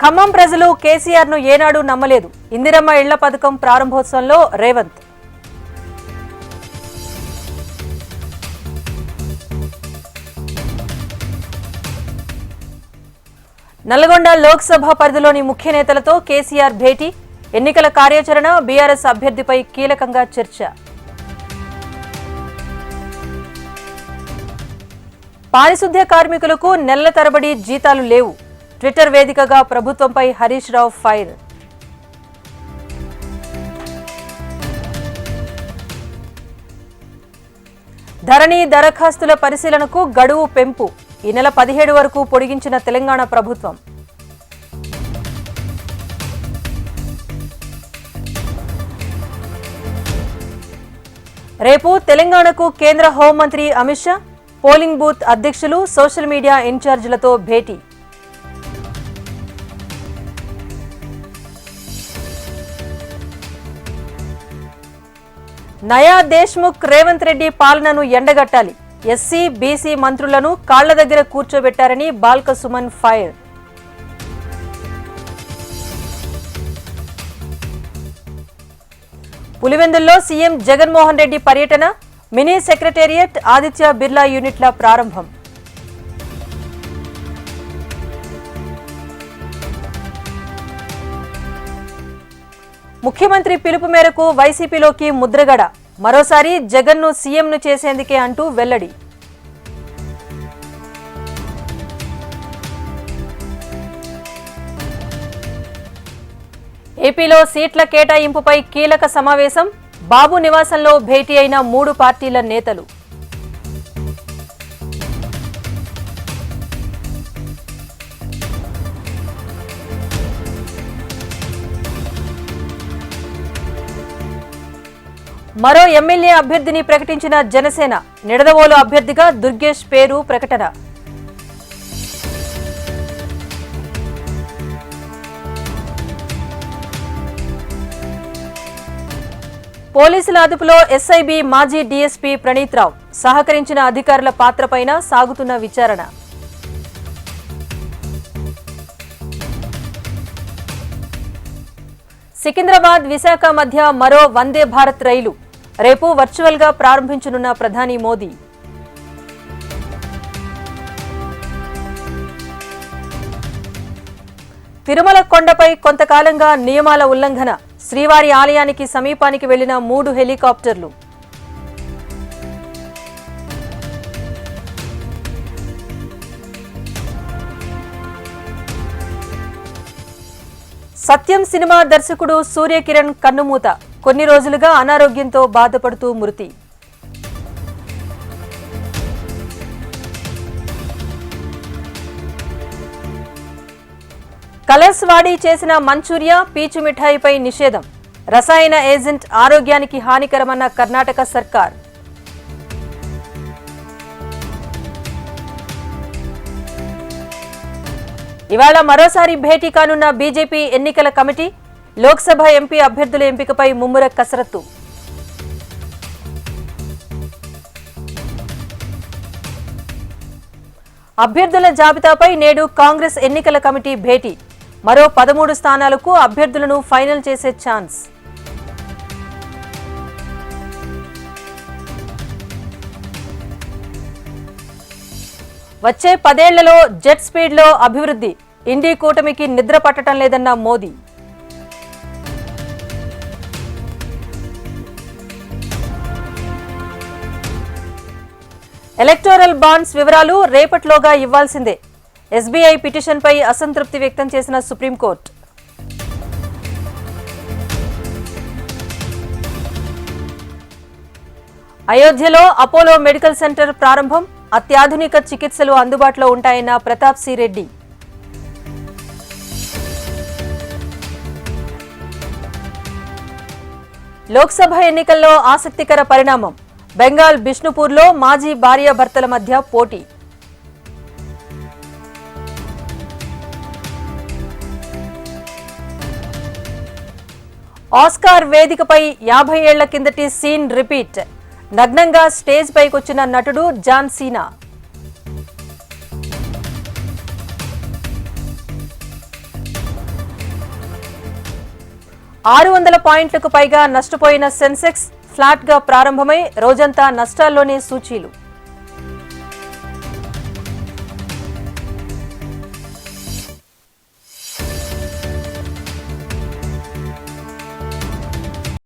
ఖమ్మం ప్రజలు కేసీఆర్ ను ఏనాడు నమ్మలేదు. ఇందిరమ్మ ఇళ్ల పథకం ప్రారంభోత్సవంలో రేవంత్. నల్గొండ లోక్సభ పరిధిలోని ముఖ్య నేతలతో కేసీఆర్ భేటీ. ఎన్నికల కార్యాచరణ, బీఆర్ఎస్ అభ్యర్థిపై కీలకంగా చర్చ. పారిశుద్ధ్య కార్మికులకు నెలల తరబడి జీతాలు లేవు. ట్విట్టర్ వేదికగా ప్రభుత్వంపై హరీష్ రావు ఫైర్. ధరణి దరఖాస్తుల పరిశీలనకు గడువు పెంపు. ఈ నెల 17 వరకు పొడిగించిన తెలంగాణ ప్రభుత్వం. రేపు తెలంగాణకు కేంద్ర హోంమంత్రి అమిత్ షా. పోలింగ్ బూత్ అధ్యక్షులు, సోషల్ మీడియా ఇన్ఛార్జీలతో భేటీ. నయా దేశ్ముఖ్ రేవంత్ రెడ్డి పాలనను ఎండగట్టాలి. ఎస్సీ, బీసీ మంత్రులను కాళ్ల దగ్గర కూర్చోబెట్టారని బాల్క సుమన్ ఫైర్. పులివెందుల్లో సీఎం జగన్మోహన్ రెడ్డి పర్యటన. మినీ సెక్రటేరియట్, ఆదిత్య బిర్లా యూనిట్ల ప్రారంభం. ముఖ్యమంత్రి పిలుపు మేరకు వైసీపీలోకి ముద్రగడ. మరోసారి జగన్ను సీఎంను చేసేందుకే అంటూ వెల్లడి. ఏపీలో సీట్ల కేటాయింపుపై కీలక సమావేశం. బాబు నివాసంలో భేటీ అయిన 3 పార్టీల నేతలు. మరో ఎమ్మెల్యే అభ్యర్థిని ప్రకటించిన జనసేన. నిడదవోలు అభ్యర్థిగా దుర్గేష్ పేరు ప్రకటన. పోలీసుల అదుపులో ఎస్ఐబి మాజీ డీఎస్పీ ప్రణీత్ రావు. సహకరించిన అధికారుల పాత్రపైన సాగుతున్న విచారణ. సికింద్రాబాద్, విశాఖ మధ్య మరో వందే భారత్ రైలు. రేపు వర్చువల్ గా ప్రారంభించనున్న ప్రధాని మోదీ. తిరుమల కొండపై కొంతకాలంగా నియమాల ఉల్లంఘన. శ్రీవారి ఆలయానికి సమీపానికి వెళ్లిన 3 హెలికాప్టర్లు. సత్యం సినిమా దర్శకుడు సూర్యకిరణ్ కన్నుమూత. కొన్ని రోజులుగా అనారోగ్యంతో బాధపడుతూ మృతి. కలర్స్ వాడి చేసిన మంచూరియా, పీచు మిఠాయిపై నిషేధం. రసాయన ఏజెంట్ ఆరోగ్యానికి హానికరమన్న కర్ణాటక సర్కార్. ఇవాళ మరోసారి భేటీ కానున్న బీజేపీ ఎన్నికల కమిటీ. లోక్సభ ఎంపీ అభ్యర్థుల ఎంపికపై ముమ్మర కసరత్తు. అభ్యర్థుల జాబితాపై నేడు కాంగ్రెస్ ఎన్నికల కమిటీ భేటీ. మరో 13 స్థానాలకు అభ్యర్థులను ఫైనల్ చేసే ఛాన్స్. వచ్చే 10 ఏళ్లలో జెట్ స్పీడ్లో అభివృద్ధి. ఇండీ కూటమికి నిద్ర పట్టడం లేదన్న మోదీ. ఎలక్టోరల్ బాండ్స్ వివరాలు రేపట్లోగా ఇవ్వాల్సిందే. ఎస్బీఐ పిటిషన్పై అసంతృప్తి వ్యక్తం చేసిన సుప్రీంకోర్టు. అయోధ్యలో అపోలో మెడికల్ సెంటర్ ప్రారంభం. అత్యాధునిక చికిత్సలు అందుబాటులో ఉంటాయన్న ప్రతాప్ సి రెడ్డి. లోక్సభ ఎన్నికల్లో ఆసక్తికర పరిణామం. బెంగాల్ బిష్ణుపూర్లో మాజీ భార్యాభర్తల మధ్య పోటీ. ఆస్కార్ వేదికపై 50 ఏళ్ల కిందటి సీన్ రిపీట్. నగ్నంగా స్టేజ్ పైకొచ్చిన నటుడు జాన్ సీనా. 600 పాయింట్లకు పైగా నష్టపోయిన సెన్సెక్స్ ఫ్లాట్ గా ప్రారంభమై రోజంతా నష్టాల్లోనే సూచీలు.